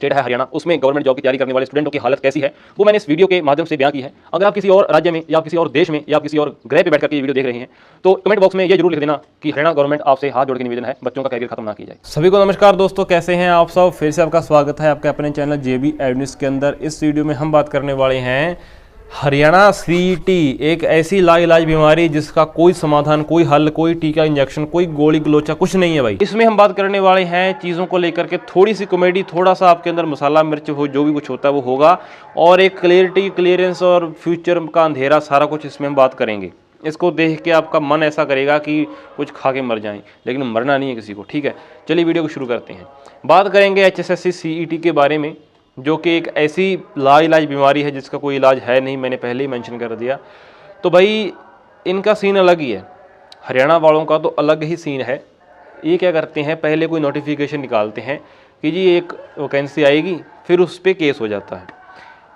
State है हरियाणा, उसमें government job की तैयारी करने वाले स्टूडेंटों की हालत कैसी है वो मैंने इस वीडियो के माध्यम से बयां की है। अगर आप किसी और राज्य में या किसी और देश में या किसी और ग्रह पे बैठ करके ये वीडियो देख रहे हैं तो कमेंट बॉक्स में ये जरूर लिख देना कि हरियाणा गवर्नमेंट आपसे हाथ जोड़ के निवेदन है, बच्चों का कैरियर खत्म ना की जाए। सभी को नमस्कार दोस्तों, कैसे हैं आप सब। फिर से आपका स्वागत है आपके अपने चैनल जेबी एडन्यूज के अंदर। इस वीडियो में हम बात करने वाले हैं हरियाणा सीईटी, एक ऐसी लाइलाज बीमारी जिसका कोई समाधान, कोई हल, कोई टीका, इंजेक्शन, कोई गोली गलोचा कुछ नहीं है भाई। इसमें हम बात करने वाले हैं चीज़ों को लेकर के, थोड़ी सी कॉमेडी, थोड़ा सा आपके अंदर मसाला मिर्च हो, जो भी कुछ होता है वो होगा, और एक क्लियरिटी, क्लियरेंस और फ्यूचर का अंधेरा, सारा कुछ इसमें हम बात करेंगे। इसको देख के आपका मन ऐसा करेगा कि कुछ खा के मर जाएं, लेकिन मरना नहीं है किसी को। ठीक है, चलिए वीडियो को शुरू करते हैं। बात करेंगे HSSC CET के बारे में, जो कि एक ऐसी लाइलाज बीमारी है जिसका कोई इलाज है नहीं, मैंने पहले ही मेंशन कर दिया। तो भाई इनका सीन अलग ही है, हरियाणा वालों का तो अलग ही सीन है। ये क्या करते हैं, पहले कोई नोटिफिकेशन निकालते हैं कि जी एक वैकेंसी आएगी, फिर उस पर केस हो जाता है।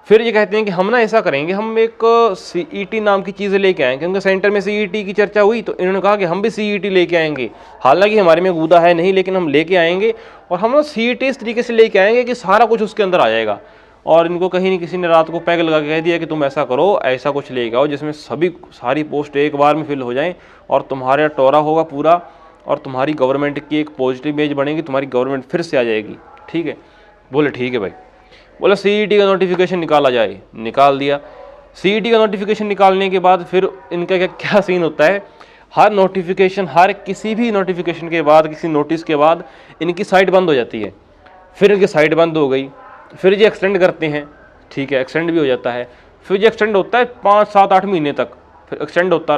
फिर ये कहते हैं कि हम ना ऐसा करेंगे, हम एक CET नाम की चीज़ें लेके आएंगे, क्योंकि सेंटर में CET की चर्चा हुई तो इन्होंने कहा कि हम भी CET लेके आएंगे। हालांकि हमारे में गूदा है नहीं, लेकिन हम लेके आएंगे, और हम ना CET इस तरीके से लेके आएंगे कि सारा कुछ उसके अंदर आ जाएगा। और इनको कहीं नहीं किसी ने रात को पैग लगा के कह दिया कि तुम ऐसा करो, ऐसा कुछ लेके आओ जिसमें सारी पोस्ट एक बार में फिल हो जाएँ, और तुम्हारा टोरा होगा पूरा, और तुम्हारी गवर्नमेंट की एक पॉजिटिव इमेज बनेगी, तुम्हारी गवर्नमेंट फिर से आ जाएगी। ठीक है, बोले ठीक है भाई। बोला CET का नोटिफिकेशन निकाला जाए, निकाल दिया। CET का नोटिफिकेशन निकालने के बाद फिर इनका क्या सीन होता है, हर नोटिफिकेशन, हर किसी भी नोटिफिकेशन के बाद, किसी नोटिस के बाद इनकी साइट बंद हो जाती है। फिर इनकी साइट बंद हो गई, फिर ये एक्सटेंड करते हैं। ठीक है, एक्सटेंड भी हो जाता है, फिर ये एक्सटेंड होता है 5, 7, 8 महीने तक, फिर एक्सटेंड होता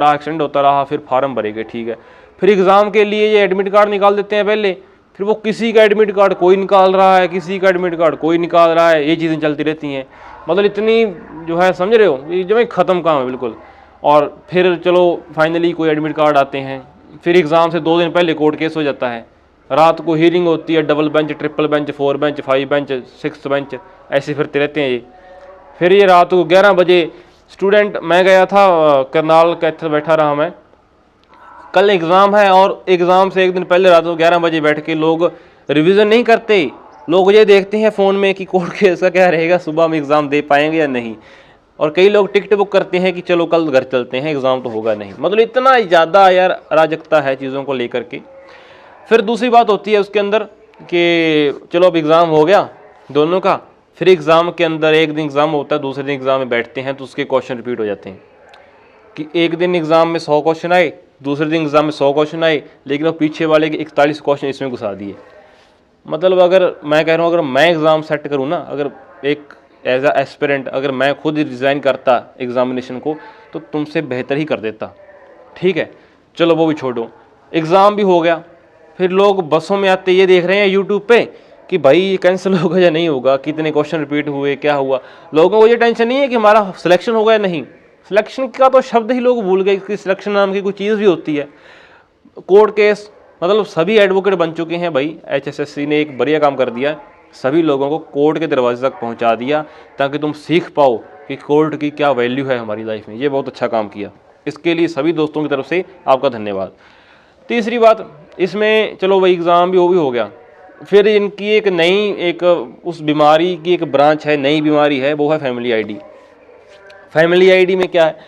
रहा, फिर फार्म भरेंगे। ठीक है, फिर एग्ज़ाम के लिए ये एडमिट कार्ड निकाल देते हैं पहले, फिर वो किसी का एडमिट कार्ड कोई निकाल रहा है, किसी का एडमिट कार्ड कोई निकाल रहा है, ये चीज़ें चलती रहती हैं। मतलब इतनी जो है, समझ रहे हो, ये जो है ख़त्म काम है बिल्कुल। और फिर चलो फाइनली कोई एडमिट कार्ड आते हैं, फिर एग्ज़ाम से 2 दिन पहले कोर्ट केस हो जाता है, रात को हियरिंग होती है, double bench, triple bench, 4 bench, 5 bench, 6 bench, ऐसे फिरते रहते हैं ये। फिर ये रात को 11 बजे स्टूडेंट, मैं गया था करनाल, कैथल बैठा रहा मैं, कल एग्ज़ाम है, और एग्ज़ाम से एक दिन पहले रात को 11 बजे बैठ के लोग रिवीजन नहीं करते, लोग ये देखते हैं फ़ोन में कि कोर्ट केस का क्या रहेगा, सुबह में एग्ज़ाम दे पाएंगे या नहीं। और कई लोग टिकट बुक करते हैं कि चलो कल घर चलते हैं, एग्ज़ाम तो होगा नहीं। मतलब इतना ज़्यादा यार अराजकता है चीज़ों को लेकर के। फिर दूसरी बात होती है उसके अंदर कि चलो अब एग्ज़ाम हो गया दोनों का, फिर एग्ज़ाम के अंदर एक दिन एग्ज़ाम होता है, दूसरे दिन एग्ज़ाम में बैठते हैं तो उसके क्वेश्चन रिपीट हो जाते हैं कि एक दिन एग्ज़ाम में 100 क्वेश्चन आए, दूसरे दिन एग्ज़ाम में 100 क्वेश्चन आए, लेकिन वो पीछे वाले के 41 क्वेश्चन इसमें घुसा दिए। मतलब अगर मैं कह रहा हूँ, अगर मैं एग्ज़ाम सेट करूँ ना, अगर एक एज अ एस्पिरेंट, अगर मैं खुद डिज़ाइन करता एग्ज़ामिनेशन को, तो तुमसे बेहतर ही कर देता। ठीक है, चलो वो भी छोड़ो, एग्ज़ाम भी हो गया। फिर लोग बसों में आते ये देख रहे हैं यूट्यूब पे कि भाई ये कैंसिल होगा या नहीं होगा, कितने क्वेश्चन रिपीट हुए, क्या हुआ। लोगों को ये टेंशन नहीं है कि हमारा सिलेक्शन होगा या नहीं। सिलेक्शन का तो शब्द ही लोग भूल गए कि सिलेक्शन नाम की कोई चीज़ भी होती है। कोर्ट केस, मतलब सभी एडवोकेट बन चुके हैं भाई। HSSC ने एक बढ़िया काम कर दिया, सभी लोगों को कोर्ट के दरवाजे तक पहुंचा दिया, ताकि तुम सीख पाओ कि कोर्ट की क्या वैल्यू है हमारी लाइफ में। ये बहुत अच्छा काम किया, इसके लिए सभी दोस्तों की तरफ से आपका धन्यवाद। तीसरी बात, इसमें चलो भाई एग्ज़ाम भी हो गया, फिर इनकी एक नई, एक उस बीमारी की एक ब्रांच है, नई बीमारी है, वो है फैमिली ID। फैमिली ID में क्या है,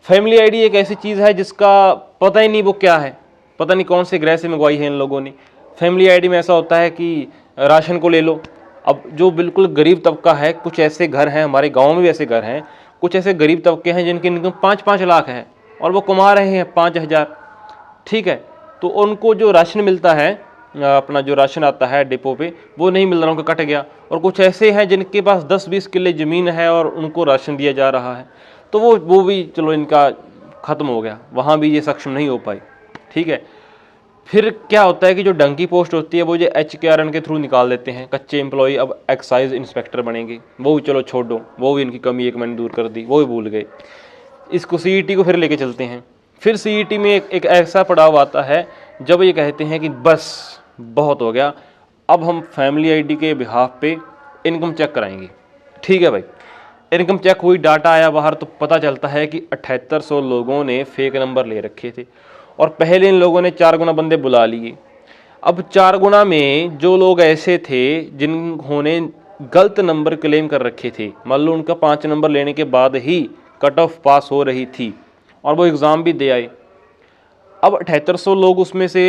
फैमिली ID एक ऐसी चीज़ है जिसका पता ही नहीं वो क्या है, पता नहीं कौन से ग्रह से मंगवाई है इन लोगों ने। फैमिली ID में ऐसा होता है कि राशन को ले लो। अब जो बिल्कुल गरीब तबका है, कुछ ऐसे घर हैं, हमारे गांव में भी ऐसे घर हैं, कुछ ऐसे गरीब तबके हैं जिनकी इनकम 5-5 लाख है और वो कमा रहे हैं 5,000। ठीक है, तो उनको जो राशन मिलता है, अपना जो राशन आता है डिपो पे, वो नहीं मिल रहा, उनको कट गया। और कुछ ऐसे हैं जिनके पास 10-20 किले ज़मीन है और उनको राशन दिया जा रहा है, तो वो भी चलो इनका ख़त्म हो गया, वहाँ भी ये सक्षम नहीं हो पाई। ठीक है, फिर क्या होता है कि जो ढंग की पोस्ट होती है वो जो HKRN के थ्रू निकाल देते हैं, कच्चे एम्प्लॉई अब एक्साइज इंस्पेक्टर बनेंगे, वो भी चलो छोड़ दो, वो भी इनकी कमी एक मैंने दूर कर दी, वो भी भूल गए। इसको CET को फिर लेके चलते हैं। फिर CET में एक ऐसा पड़ाव आता है जब ये कहते हैं कि बस बहुत हो गया, अब हम फैमिली ID के बिहाफ पे इनकम चेक कराएंगे। ठीक है भाई, इनकम चेक हुई, डाटा आया बाहर, तो पता चलता है कि 7800 लोगों ने फेक नंबर ले रखे थे, और पहले इन लोगों ने 4 गुना बंदे बुला लिए। अब 4 गुना में जो लोग ऐसे थे जिन्होंने गलत नंबर क्लेम कर रखे थे, मान लो उनका 5 नंबर लेने के बाद ही कट ऑफ पास हो रही थी और वो एग्ज़ाम भी दे आए। अब 7800 लोग, उसमें से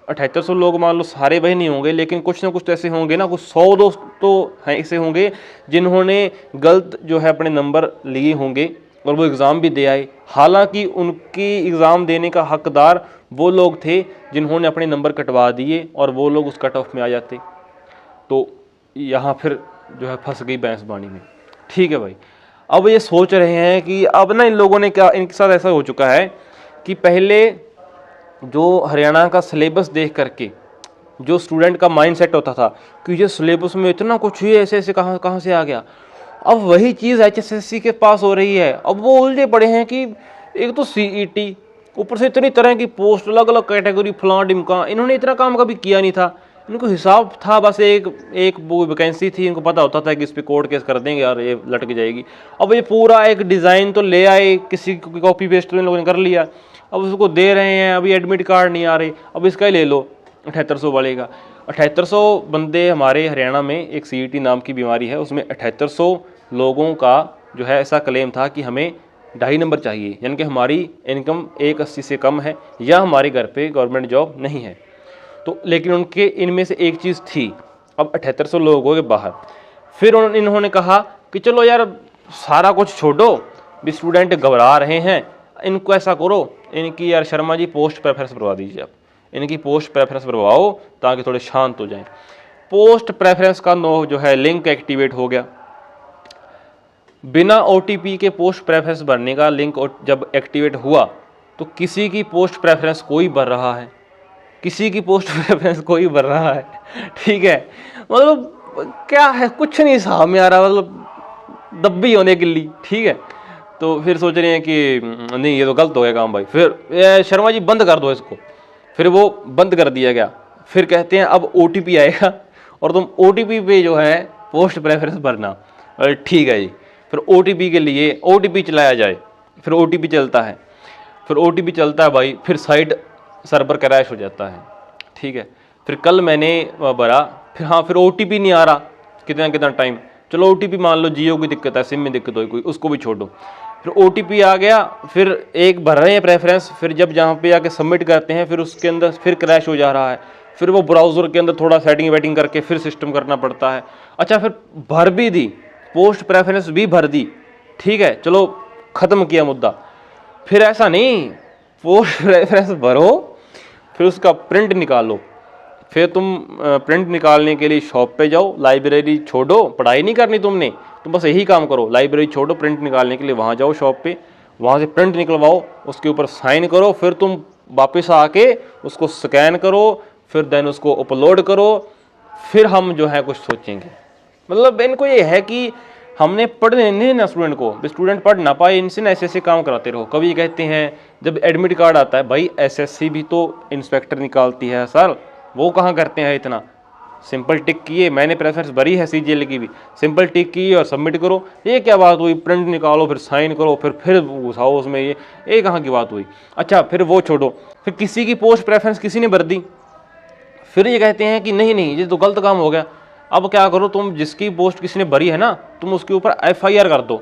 7800 लोग मान लो सारे वही नहीं होंगे, लेकिन कुछ ना कुछ तो ऐसे होंगे ना, कुछ 100 दोस्त तो हैं ऐसे होंगे जिन्होंने गलत जो है अपने नंबर लिए होंगे और वो एग्ज़ाम भी दे आए। हालांकि उनकी एग्ज़ाम देने का हकदार वो लोग थे जिन्होंने अपने नंबर कटवा दिए और वो लोग उस कट ऑफ में आ जाते। तो यहाँ फिर जो है फंस गई भैंसबानी में। ठीक है भाई, अब ये सोच रहे हैं कि अब ना इन लोगों ने क्या, इनके साथ ऐसा हो चुका है कि पहले जो हरियाणा का सिलेबस देख करके जो स्टूडेंट का माइंड सेट होता था कि ये सिलेबस में इतना कुछ ही ऐसे ऐसे कहाँ से आ गया, अब वही चीज़ HSSC के पास हो रही है। अब वो उलझे पड़े हैं कि एक तो CET, ऊपर से इतनी तरह की पोस्ट, अलग अलग कैटेगरी, फलां डिमका, इन्होंने इतना काम कभी किया नहीं था। इनको हिसाब था बस एक वो वैकेंसी थी, इनको पता होता था कि इस पर कोर्ट केस कर देंगे और ये लटक जाएगी। अब ये पूरा एक डिज़ाइन तो ले आए, किसी की कॉपी पेस्ट इन लोगों ने कर लिया, अब उसको दे रहे हैं। अभी एडमिट कार्ड नहीं आ रहे, अब इसका ही ले लो 7800 वाले का। 7800 बंदे हमारे हरियाणा में, एक CET नाम की बीमारी है, उसमें 7800 लोगों का जो है ऐसा क्लेम था कि हमें 2.5 नंबर चाहिए, यानी कि हमारी इनकम 180 से कम है या हमारे घर पे गवर्नमेंट जॉब नहीं है। तो लेकिन उनके इनमें से एक चीज़ थी। अब 7800 लोग हो गए बाहर। फिर इन्होंने कहा कि चलो यार सारा कुछ छोड़ो, भी स्टूडेंट घबरा रहे हैं, इनको ऐसा करो, इनकी यार शर्मा जी पोस्ट प्रेफरेंस भरवा दीजिए, आप इनकी पोस्ट प्रेफरेंस भरवाओ ताकि थोड़े शांत हो जाएं। पोस्ट प्रेफरेंस का जो है लिंक एक्टिवेट हो गया। बिना OTP के पोस्ट प्रेफरेंस भरने का लिंक जब एक्टिवेट हुआ तो किसी की पोस्ट प्रेफरेंस कोई भर रहा है, किसी की पोस्ट प्रेफरेंस कोई भर रहा है। ठीक है, मतलब क्या है, कुछ नहीं साहब में आ रहा, मतलब दब्बी होने के लिए। ठीक है, तो फिर सोच रहे हैं कि नहीं ये तो गलत हो गया काम भाई, फिर शर्मा जी बंद कर दो इसको। फिर वो बंद कर दिया गया। फिर कहते हैं अब OTP आएगा और तुम OTP पे जो है पोस्ट प्रेफरेंस भरना। अरे ठीक है जी, फिर OTP के लिए OTP चलाया जाए। फिर OTP चलता है, फिर OTP चलता है भाई, फिर साइट सर्वर क्रैश हो जाता है। ठीक है, फिर कल मैंने भरा, फिर हाँ फिर OTP नहीं आ रहा, कितना टाइम, चलो OTP मान लो जियो की दिक्कत है, सिम में दिक्कत हो कोई, उसको भी छोड़ो। फिर OTP आ गया, फिर एक भर रहे हैं प्रेफरेंस, फिर जब जहाँ पे आके सबमिट करते हैं फिर उसके अंदर फिर क्रैश हो जा रहा है। फिर वो ब्राउज़र के अंदर थोड़ा सेटिंग वेटिंग करके फिर सिस्टम करना पड़ता है। अच्छा, फिर भर भी दी, पोस्ट प्रेफरेंस भी भर दी। ठीक है, चलो ख़त्म किया मुद्दा। फिर ऐसा नहीं, पोस्ट प्रेफरेंस भरो, फिर उसका प्रिंट निकालो। फिर तुम प्रिंट निकालने के लिए शॉप पे जाओ, लाइब्रेरी छोड़ो, पढ़ाई नहीं करनी तुमने, तुम बस यही काम करो, लाइब्रेरी छोड़ो, प्रिंट निकालने के लिए वहाँ जाओ शॉप पे, वहाँ से प्रिंट निकलवाओ, उसके ऊपर साइन करो, फिर तुम वापस आके उसको स्कैन करो, फिर देन उसको अपलोड करो, फिर हम जो है कुछ सोचेंगे। मतलब इनको ये है कि हमने पढ़ने नहीं ना स्टूडेंट को, स्टूडेंट पढ़ ना पाए, इनसे ना ऐसे काम कराते रहो। कभी कहते हैं जब एडमिट कार्ड आता है, भाई SSC भी तो इंस्पेक्टर निकालती है सर, वो कहाँ करते हैं इतना, सिंपल टिक किए, मैंने प्रेफरेंस भरी है CGL की भी, सिंपल टिक की और सबमिट करो। ये क्या बात हुई, प्रिंट निकालो, फिर साइन करो, फिर घुसाओ उसमें, ये कहाँ की बात हुई। अच्छा, फिर वो छोड़ो, फिर किसी की पोस्ट प्रेफरेंस किसी ने भर दी, फिर ये कहते हैं कि नहीं ये तो गलत काम हो गया। अब क्या करो, तुम जिसकी पोस्ट किसी ने भरी है ना, तुम उसके ऊपर FIR कर दो।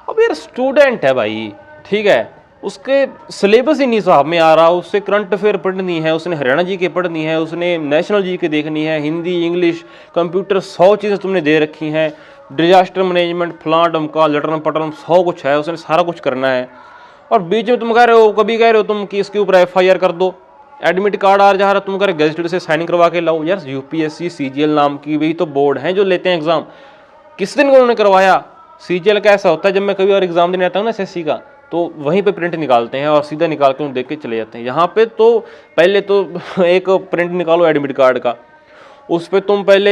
अब यार स्टूडेंट है भाई, ठीक है, उसके सिलेबस ही नहीं साहब में आ रहा, उससे करंट अफेयर पढ़नी है, उसने हरियाणा जी के पढ़नी है, उसने नेशनल जी के देखनी है, हिंदी इंग्लिश कंप्यूटर 100 चीज़ें तुमने दे रखी हैं, डिजास्टर मैनेजमेंट फलां डमका लटरम पटरम 100 कुछ है, उसने सारा कुछ करना है। और बीच में तुम कह रहे हो, कभी कह रहे हो तुम कि इसके ऊपर FIR कर दो, एडमिट कार्ड आ जा रहा, तुम कह रहे गेजेटेड से साइन करवा के लाओ। यार UPSC CGL नाम की भी तो बोर्ड हैं जो लेते हैं एग्जाम, किस दिन उन्होंने करवाया। CGL का ऐसा होता है, जब मैं कभी और एग्जाम देने आता हूँ ना SSC का, तो वहीं पे प्रिंट निकालते हैं और सीधा निकाल के उन्हें देख के चले जाते हैं। यहाँ पे तो पहले तो एक प्रिंट निकालो एडमिट कार्ड का, उस पर तुम पहले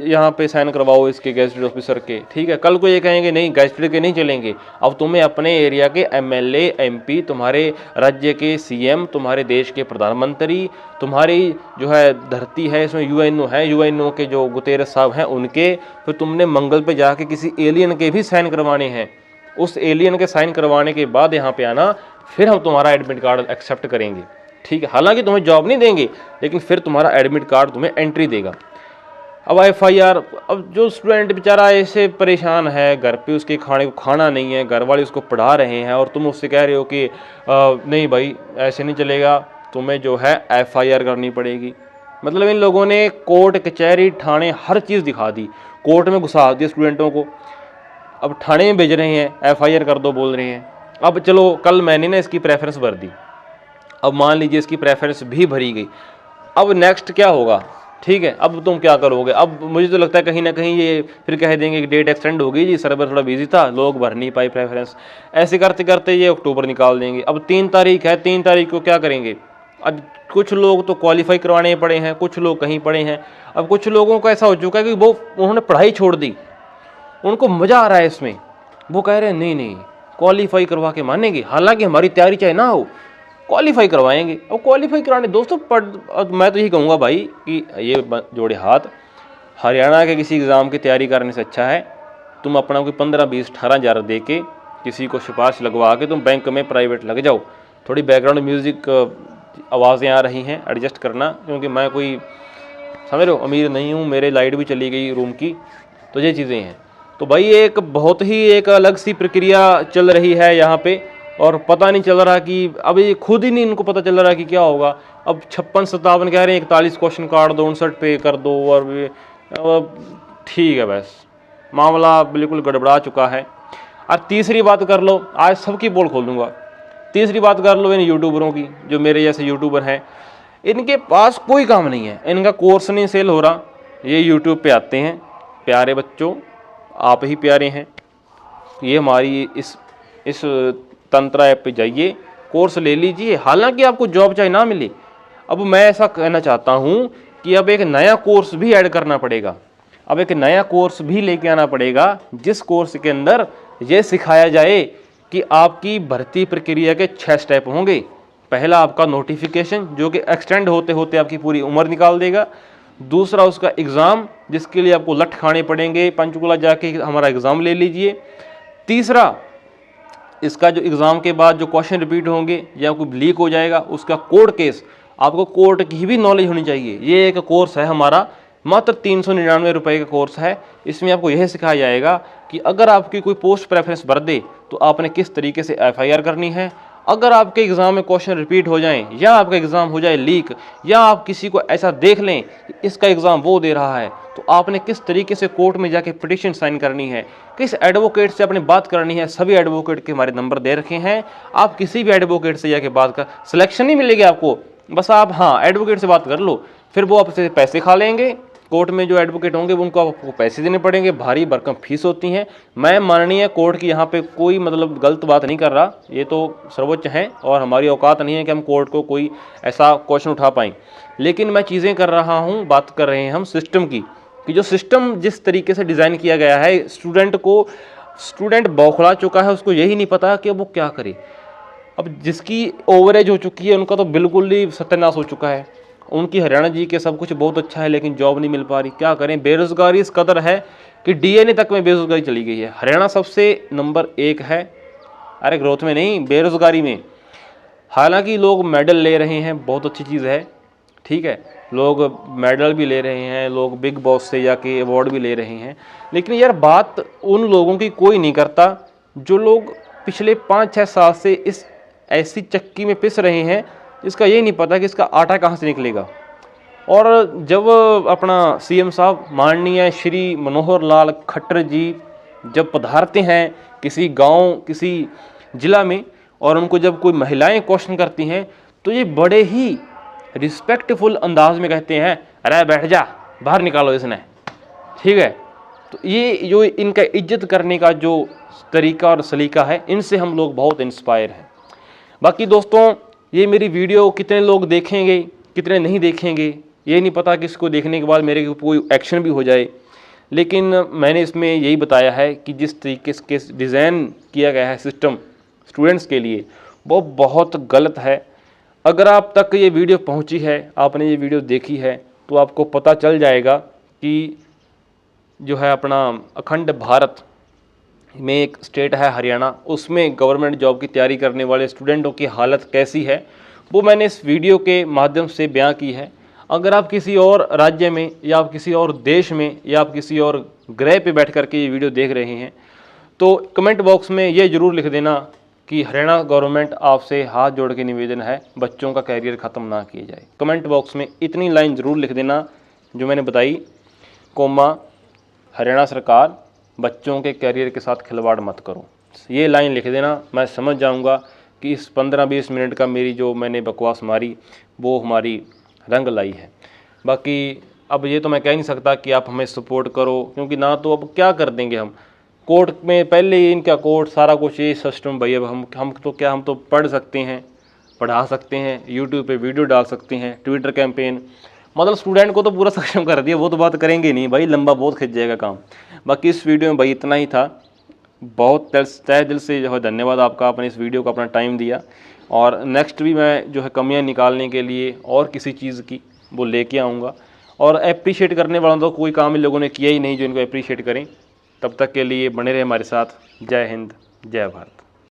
यहाँ पे साइन करवाओ इसके गेजेटेड ऑफिसर के। ठीक है, कल को ये कहेंगे नहीं गेजेटेड के नहीं चलेंगे, अब तुम्हें अपने एरिया के MLA MP, तुम्हारे राज्य के CM, तुम्हारे देश के प्रधानमंत्री, तुम्हारी जो है धरती है इसमें UNO है, UNO के जो गुतेरस साहब हैं उनके, फिर तुमने मंगल पे जाके किसी एलियन के भी साइन करवाने हैं, उस एलियन के साइन करवाने के बाद यहाँ पे आना, फिर हम तुम्हारा एडमिट कार्ड एक्सेप्ट करेंगे। ठीक है, हालांकि तुम्हें जॉब नहीं देंगे, लेकिन फिर तुम्हारा एडमिट कार्ड तुम्हें एंट्री देगा। अब FIR, अब जो स्टूडेंट बेचारा ऐसे परेशान है, घर पे उसके खाने को खाना नहीं है, घर वाले उसको पढ़ा रहे हैं और तुम उससे कह रहे हो कि नहीं भाई ऐसे नहीं चलेगा, तुम्हें जो है FIR करनी पड़ेगी। मतलब इन लोगों ने कोर्ट कचहरी थाने हर चीज़ दिखा दी, कोर्ट में घुसा दिया स्टूडेंटों को, अब थाने में भेज रहे हैं, FIR कर दो बोल रहे हैं। अब चलो कल मैंने ना इसकी प्रेफरेंस भर दी, अब मान लीजिए इसकी प्रेफरेंस भी भरी गई, अब नेक्स्ट क्या होगा? ठीक है, अब तुम क्या करोगे? अब मुझे तो लगता है कहीं ना कहीं ये फिर कह देंगे कि डेट एक्सटेंड हो गई जी, सर्वर थोड़ा बिजी था, लोग भर नहीं पाए प्रेफरेंस। ऐसे करते करते ये अक्टूबर निकाल देंगे। अब 3 तारीख है, 3 तारीख को क्या करेंगे? अब कुछ लोग तो क्वालिफाई करवाने पड़े हैं, कुछ लोग कहीं पड़े हैं। अब कुछ लोगों का ऐसा हो चुका है कि वो उन्होंने पढ़ाई छोड़ दी, उनको मज़ा आ रहा है इसमें, वो कह रहे हैं नहीं नहीं क्वालिफाई करवा के मानेंगे, हालांकि हमारी तैयारी चाहे ना हो, क्वालिफाई करवाएंगे। और क्वालिफाई कराने दोस्तों मैं तो यही कहूँगा भाई कि ये जोड़े हाथ, हरियाणा के किसी एग्ज़ाम की तैयारी करने से अच्छा है तुम अपना कोई 15, 20, 18 हज़ार दे के किसी को सिफारिश लगवा के तुम बैंक में प्राइवेट लग जाओ। थोड़ी बैकग्राउंड म्यूज़िक आवाज़ें आ रही हैं, एडजस्ट करना, क्योंकि मैं कोई समझ रहे हो अमीर नहीं हूँ, मेरे लाइट भी चली गई रूम की, तो ये चीज़ें हैं। तो भाई एक बहुत ही एक अलग सी प्रक्रिया चल रही है यहाँ पे, और पता नहीं चल रहा कि अब ये खुद ही नहीं इनको पता चल रहा कि क्या होगा। अब 56-57 कह रहे हैं, 41 क्वेश्चन काट दो, 59 पे कर दो, और ठीक है बस मामला बिल्कुल गड़बड़ा चुका है। और तीसरी बात कर लो, आज सबकी पोल खोल दूंगा, तीसरी बात कर लो इन यूट्यूबरों की, जो मेरे जैसे यूट्यूबर हैं, इनके पास कोई काम नहीं है, इनका कोर्स नहीं सेल हो रहा, ये यूट्यूब पे आते हैं, प्यारे बच्चों आप ही प्यारे हैं, ये हमारी इस तंत्रा ऐप पे जाइए, कोर्स ले लीजिए, हालांकि आपको जॉब चाहे ना मिले। अब मैं ऐसा कहना चाहता हूँ कि अब एक नया कोर्स भी ऐड करना पड़ेगा, अब एक नया कोर्स भी लेके आना पड़ेगा, जिस कोर्स के अंदर ये सिखाया जाए कि आपकी भर्ती प्रक्रिया के 6 स्टेप होंगे। पहला आपका नोटिफिकेशन, जो कि एक्सटेंड होते होते आपकी पूरी उम्र निकाल देगा। दूसरा उसका एग्ज़ाम, जिसके लिए आपको लठ खाने पड़ेंगे, पंचकुला जाके हमारा एग्ज़ाम ले लीजिए। तीसरा इसका जो एग्ज़ाम के बाद जो क्वेश्चन रिपीट होंगे या कोई लीक हो जाएगा, उसका कोर्ट केस, आपको कोर्ट की भी नॉलेज होनी चाहिए। ये एक कोर्स है हमारा, मात्र 399 रुपये का कोर्स है। इसमें आपको यह सिखाया जाएगा कि अगर आपकी कोई पोस्ट प्रेफरेंस भर दे तो आपने किस तरीके से FIR करनी है। अगर आपके एग्ज़ाम में क्वेश्चन रिपीट हो जाएं, या आपका एग्ज़ाम हो जाए लीक, या आप किसी को ऐसा देख लें कि इसका एग्ज़ाम वो दे रहा है, तो आपने किस तरीके से कोर्ट में जाके पिटीशन साइन करनी है, किस एडवोकेट से आपने बात करनी है। सभी एडवोकेट के हमारे नंबर दे रखे हैं, आप किसी भी एडवोकेट से जाके बात कर, सिलेक्शन नहीं मिलेगी आपको, बस आप हाँ एडवोकेट से बात कर लो, फिर वो आपसे पैसे खा लेंगे। कोर्ट में जो एडवोकेट होंगे उनको आपको पैसे देने पड़ेंगे, भारी भरकम फीस होती हैं। मैं माननीय कोर्ट की यहाँ पे कोई मतलब गलत बात नहीं कर रहा, ये तो सर्वोच्च हैं और हमारी औकात नहीं है कि हम कोर्ट को कोई ऐसा क्वेश्चन उठा पाएँ, लेकिन मैं चीज़ें कर रहा हूँ, बात कर रहे हैं हम सिस्टम की, कि जो सिस्टम जिस तरीके से डिज़ाइन किया गया है, स्टूडेंट बौखला चुका है, उसको यही नहीं पता कि वो क्या करे। अब जिसकी ओवरेज हो चुकी है उनका तो बिल्कुल ही सत्यानाश हो चुका है। उनकी हरियाणा जी के सब कुछ बहुत अच्छा है, लेकिन जॉब नहीं मिल पा रही, क्या करें। बेरोजगारी इस कदर है कि DNA तक में बेरोजगारी चली गई है। हरियाणा सबसे नंबर 1 है, अरे ग्रोथ में नहीं, बेरोजगारी में। हालांकि लोग मेडल ले रहे हैं, बहुत अच्छी चीज़ है, ठीक है, लोग मेडल भी ले रहे हैं, लोग बिग बॉस से जाके अवार्ड भी ले रहे हैं, लेकिन यार बात उन लोगों की कोई नहीं करता जो लोग पिछले 5-6 साल से इस ऐसी चक्की में पिस रहे हैं इसका ये नहीं पता कि इसका आटा कहाँ से निकलेगा। और जब अपना CM साहब माननीय श्री मनोहर लाल खट्टर जी जब पधारते हैं किसी गांव, किसी ज़िला में, और उनको जब कोई महिलाएं क्वेश्चन करती हैं तो ये बड़े ही रिस्पेक्टफुल अंदाज में कहते हैं, अरे बैठ जा, बाहर निकालो इसने, ठीक है। तो ये जो इनका इज्जत करने का जो तरीका और सलीका है, इनसे हम लोग बहुत इंस्पायर हैं। बाकी दोस्तों, ये मेरी वीडियो कितने लोग देखेंगे कितने नहीं देखेंगे ये नहीं पता कि इसको देखने के बाद मेरे कोई एक्शन भी हो जाए, लेकिन मैंने इसमें यही बताया है कि जिस तरीके से डिज़ाइन किया गया है सिस्टम स्टूडेंट्स के लिए, वो बहुत गलत है। अगर आप तक ये वीडियो पहुंची है, आपने ये वीडियो देखी है, तो आपको पता चल जाएगा कि जो है अपना अखंड भारत में एक स्टेट है हरियाणा, उसमें गवर्नमेंट जॉब की तैयारी करने वाले स्टूडेंटों की हालत कैसी है, वो मैंने इस वीडियो के माध्यम से बयां की है। अगर आप किसी और राज्य में या आप किसी और देश में या आप किसी और ग्रह पे बैठ करके ये वीडियो देख रहे हैं तो कमेंट बॉक्स में ये ज़रूर लिख देना कि हरियाणा गवर्नमेंट आपसे हाथ जोड़ के निवेदन है, बच्चों का कैरियर ख़त्म ना किया जाए। कमेंट बॉक्स में इतनी लाइन ज़रूर लिख देना जो मैंने बताई, कोमा हरियाणा सरकार बच्चों के कैरियर के साथ खिलवाड़ मत करो। ये लाइन लिख देना, मैं समझ जाऊंगा कि इस 15-20 मिनट का मेरी जो मैंने बकवास मारी वो हमारी रंग लाई है। बाकी अब ये तो मैं कह नहीं सकता कि आप हमें सपोर्ट करो, क्योंकि ना तो अब क्या कर देंगे हम, कोर्ट में पहले ही इनका कोर्ट सारा कुछ ये सिस्टम भाई। अब हम तो क्या, हम तो पढ़ सकते हैं, पढ़ा सकते हैं, यूट्यूब पे वीडियो डाल सकते हैं, ट्विटर कैंपेन, मतलब स्टूडेंट को तो पूरा सक्षम कर दिया। वो तो बात करेंगे नहीं भाई, लंबा बहुत खिंच जाएगा काम। बाकी इस वीडियो में भाई इतना ही था। बहुत तहे दिल से जो है धन्यवाद आपका, आपने इस वीडियो को अपना टाइम दिया। और नेक्स्ट भी मैं जो है कमियां निकालने के लिए और किसी चीज़ की वो लेके आऊँगा। और अप्रिशिएट करने वाला तो कोई काम इन लोगों ने किया ही नहीं जो इनको अप्रिशिएट करें। तब तक के लिए बने रहे हमारे साथ। जय हिंद, जय भारत।